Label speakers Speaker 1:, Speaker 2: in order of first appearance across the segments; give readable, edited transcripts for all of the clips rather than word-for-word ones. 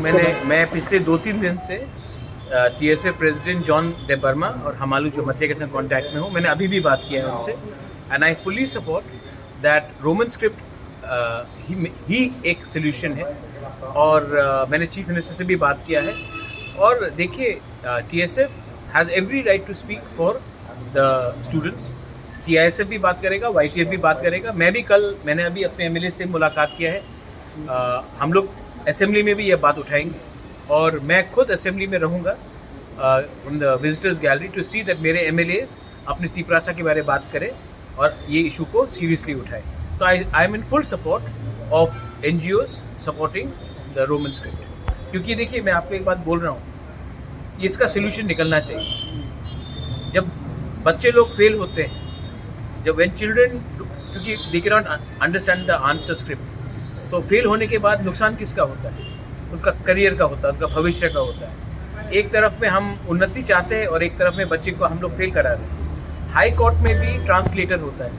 Speaker 1: मैं पिछले 2-3 दिन से TSA president John day Burma और हमालू जो मध्य के साथ कॉन्टैक्ट में हूँ. मैंने अभी भी बात किया है उनसे and I fully support that Roman script ही एक सोल्यूशन है. और मैंने चीफ मिनिस्टर से भी बात किया है. और देखिए TSF has every right to speak for the students. TISF भी बात करेगा, YTF भी बात करेगा. मैंने अभी अपने MLA से मुलाकात किया है. हम लोग असेंबली में भी ये बात उठाएंगे और मैं खुद असेंबली में रहूँगा in the visitors gallery to see that मेरे MLAs अपनी तीपरासा के बारे में बात करें और ये इशू को सीरियसली उठाएं. तो I am in full support of NGOs supporting the Roman script. क्योंकि देखिए मैं आपको एक बात बोल रहा हूँ, इसका सोल्यूशन निकलना चाहिए. जब बच्चे लोग फेल होते हैं, जब व्हेन चिल्ड्रन, क्योंकि they can not understand the answer script, तो फेल होने के बाद नुकसान किसका होता है? उनका करियर का होता है, उनका भविष्य का होता है. एक तरफ में हम उन्नति चाहते हैं और एक तरफ में बच्चे को हम लोग फेल करा रहे हैं. हाई कोर्ट में भी ट्रांसलेटर होता है,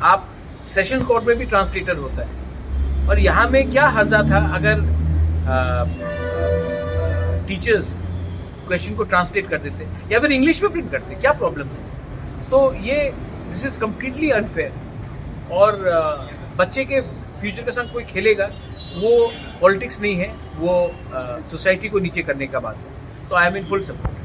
Speaker 1: आप सेशन कोर्ट में भी ट्रांसलेटर होता है. और यहाँ में क्या हर्जा था अगर टीचर्स क्वेश्चन को ट्रांसलेट कर देते या फिर इंग्लिश में प्रिंट करते? क्या प्रॉब्लम है? तो ये दिस इज कम्प्लीटली अनफेयर. और बच्चे के फ्यूचर के साथ कोई खेलेगा, वो पॉलिटिक्स नहीं है, वो सोसाइटी को नीचे करने का बात है. तो I am in full support.